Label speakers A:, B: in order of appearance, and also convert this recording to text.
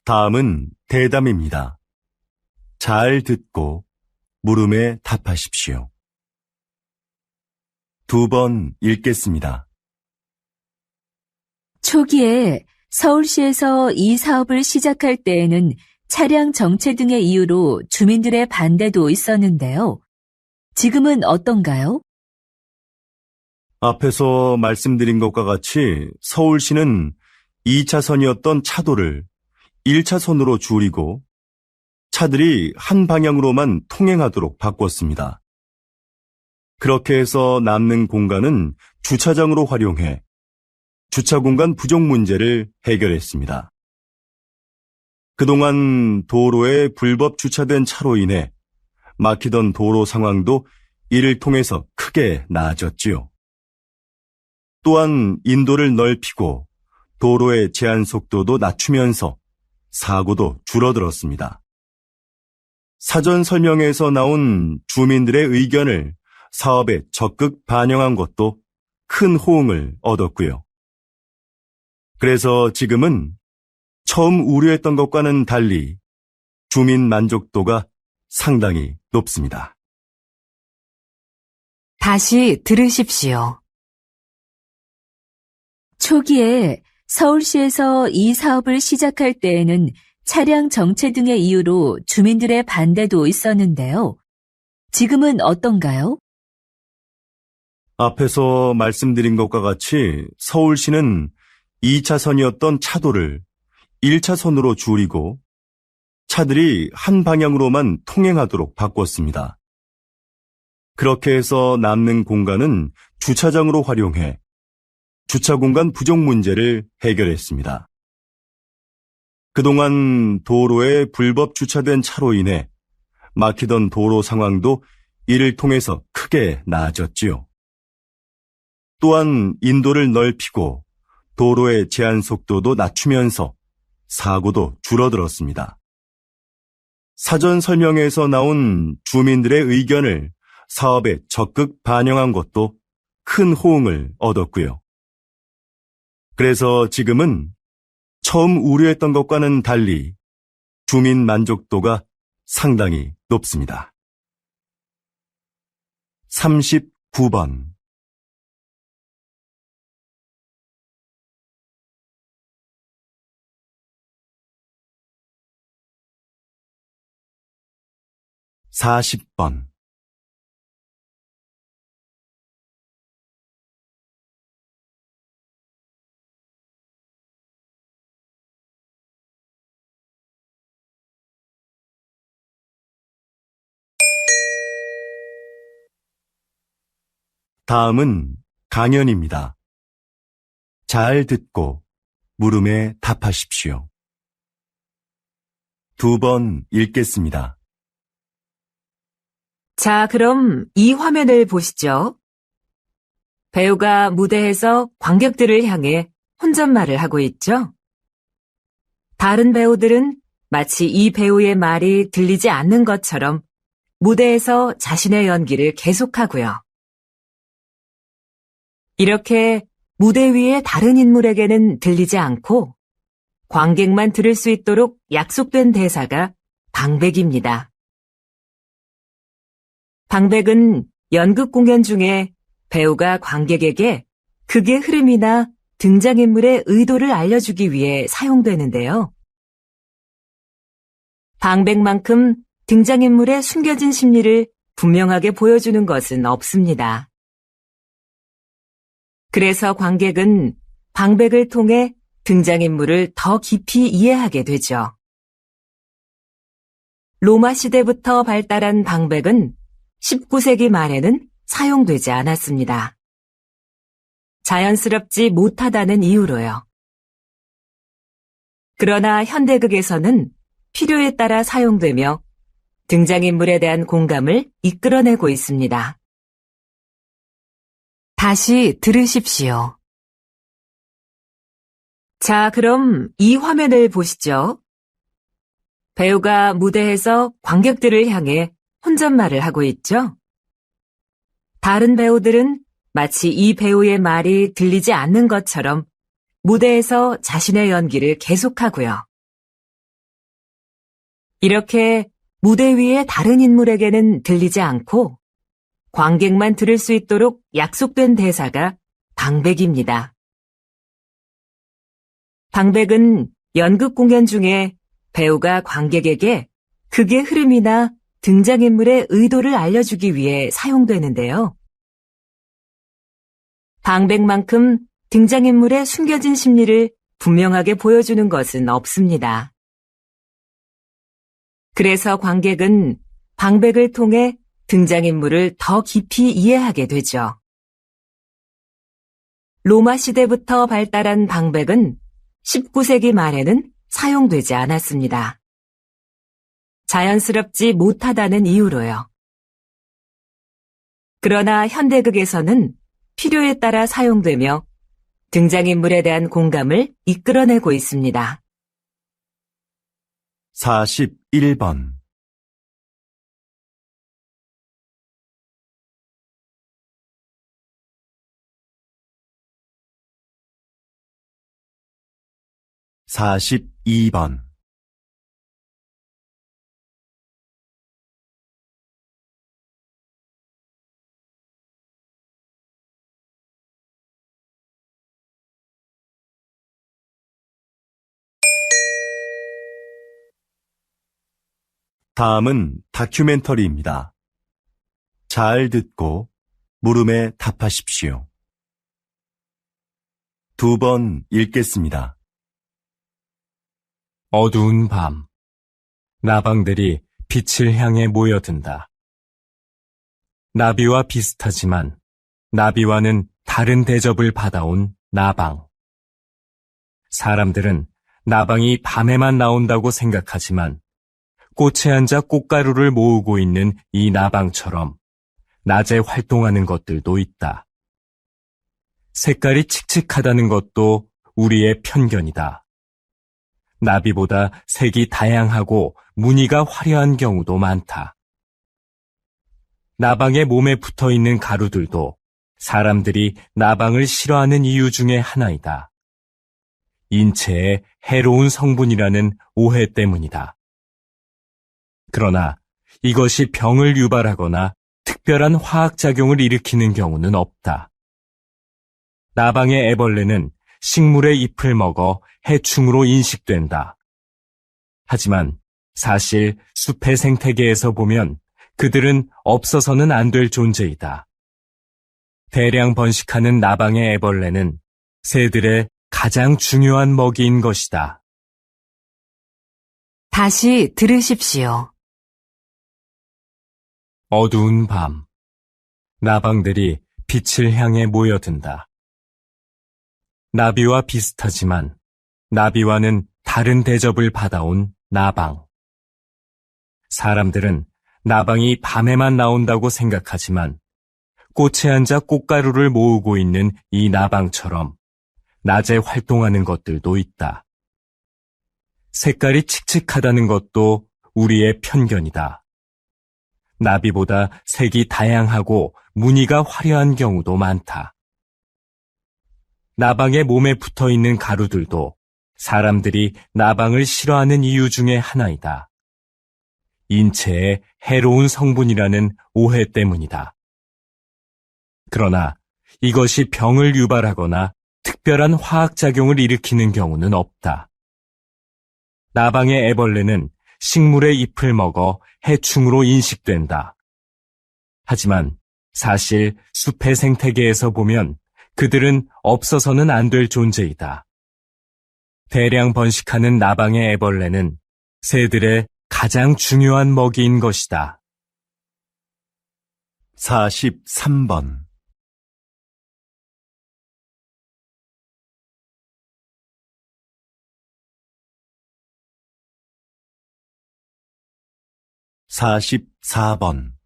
A: 다음은 대담입니다. 잘 듣고 물음에 답하십시오. 2번 읽겠습니다.
B: 초기에 서울시에서 이 사업을 시작할 때에는 차량 정체 등의 이유로 주민들의 반대도 있었는데요. 지금은 어떤가요?
A: 앞에서 말씀드린 것과 같이 서울시는 2차선이었던 차도를 1차선으로 줄이고 차들이 한 방향으로만 통행하도록 바꿨습니다. 그렇게 해서 남는 공간은 주차장으로 활용해 주차 공간 부족 문제를 해결했습니다. 그동안 도로에 불법 주차된 차로 인해 막히던 도로 상황도 이를 통해서 크게 나아졌지요. 또한 인도를 넓히고 도로의 제한 속도도 낮추면서 사고도 줄어들었습니다. 사전 설명회에서 나온 주민들의 의견을 사업에 적극 반영한 것도 큰 호응을 얻었고요. 그래서 지금은 처음 우려했던 것과는 달리 주민 만족도가 상당히 높습니다.
C: 다시 들으십시오.
B: 초기에 서울시에서 이 사업을 시작할 때에는 차량 정체 등의 이유로 주민들의 반대도 있었는데요. 지금은 어떤가요?
A: 앞에서 말씀드린 것과 같이 서울시는 2차선이었던 차도를 1차선으로 줄이고 차들이 한 방향으로만 통행하도록 바꿨습니다. 그렇게 해서 남는 공간은 주차장으로 활용해 주차 공간 부족 문제를 해결했습니다. 그동안 도로에 불법 주차된 차로 인해 막히던 도로 상황도 이를 통해서 크게 나아졌지요. 또한 인도를 넓히고 도로의 제한 속도도 낮추면서 사고도 줄어들었습니다. 사전 설명회에서 나온 주민들의 의견을 사업에 적극 반영한 것도 큰 호응을 얻었고요. 그래서 지금은 처음 우려했던 것과는 달리 주민 만족도가 상당히 높습니다. 39번 40번 다음은 강연입니다. 잘 듣고 물음에 답하십시오. 2번 읽겠습니다.
C: 자, 그럼 이 화면을 보시죠. 배우가 무대에서 관객들을 향해 혼잣말을 하고 있죠? 다른 배우들은 마치 이 배우의 말이 들리지 않는 것처럼 무대에서 자신의 연기를 계속하고요. 이렇게 무대 위의 다른 인물에게는 들리지 않고 관객만 들을 수 있도록 약속된 대사가 방백입니다. 방백은 연극 공연 중에 배우가 관객에게 극의 흐름이나 등장인물의 의도를 알려주기 위해 사용되는데요. 방백만큼 등장인물의 숨겨진 심리를 분명하게 보여주는 것은 없습니다. 그래서 관객은 방백을 통해 등장인물을 더 깊이 이해하게 되죠. 로마 시대부터 발달한 방백은 19세기 말에는 사용되지 않았습니다. 자연스럽지 못하다는 이유로요. 그러나 현대극에서는 필요에 따라 사용되며 등장인물에 대한 공감을 이끌어내고 있습니다. 다시 들으십시오. 자, 그럼 이 화면을 보시죠. 배우가 무대에서 관객들을 향해 혼잣말을 하고 있죠? 다른 배우들은 마치 이 배우의 말이 들리지 않는 것처럼 무대에서 자신의 연기를 계속하고요. 이렇게 무대 위의 다른 인물에게는 들리지 않고 관객만 들을 수 있도록 약속된 대사가 방백입니다. 방백은 연극 공연 중에 배우가 관객에게 극의 흐름이나 등장인물의 의도를 알려주기 위해 사용되는데요. 방백만큼 등장인물의 숨겨진 심리를 분명하게 보여주는 것은 없습니다. 그래서 관객은 방백을 통해 등장인물을 더 깊이 이해하게 되죠. 로마 시대부터 발달한 방백은 19세기 말에는 사용되지 않았습니다. 자연스럽지 못하다는 이유로요. 그러나 현대극에서는 필요에 따라 사용되며 등장인물에 대한 공감을 이끌어내고 있습니다.
A: 41번. 42번. '다음은 다큐멘터리입니다. 잘 듣고 물음에 답하십시오. 2번 읽겠습니다.
D: 어두운 밤, 나방들이 빛을 향해 모여든다. 나비와 비슷하지만 나비와는 다른 대접을 받아온 나방. 사람들은 나방이 밤에만 나온다고 생각하지만 꽃에 앉아 꽃가루를 모으고 있는 이 나방처럼 낮에 활동하는 것들도 있다. 색깔이 칙칙하다는 것도 우리의 편견이다. 나비보다 색이 다양하고 무늬가 화려한 경우도 많다. 나방의 몸에 붙어 있는 가루들도 사람들이 나방을 싫어하는 이유 중에 하나이다. 인체에 해로운 성분이라는 오해 때문이다. 그러나 이것이 병을 유발하거나 특별한 화학작용을 일으키는 경우는 없다. 나방의 애벌레는 식물의 잎을 먹어 해충으로 인식된다. 하지만 사실 숲의 생태계에서 보면 그들은 없어서는 안 될 존재이다. 대량 번식하는 나방의 애벌레는 새들의 가장 중요한 먹이인 것이다.
C: 다시 들으십시오.
D: 어두운 밤, 나방들이 빛을 향해 모여든다. 나비와 비슷하지만 나비와는 다른 대접을 받아온 나방. 사람들은 나방이 밤에만 나온다고 생각하지만 꽃에 앉아 꽃가루를 모으고 있는 이 나방처럼 낮에 활동하는 것들도 있다. 색깔이 칙칙하다는 것도 우리의 편견이다. 나비보다 색이 다양하고 무늬가 화려한 경우도 많다. 나방의 몸에 붙어 있는 가루들도 사람들이 나방을 싫어하는 이유 중에 하나이다. 인체에 해로운 성분이라는 오해 때문이다. 그러나 이것이 병을 유발하거나 특별한 화학작용을 일으키는 경우는 없다. 나방의 애벌레는 식물의 잎을 먹어 해충으로 인식된다. 하지만 사실 숲의 생태계에서 보면 그들은 없어서는 안 될 존재이다. 대량 번식하는 나방의 애벌레는 새들의 가장 중요한 먹이인 것이다.
A: 43번. 44번.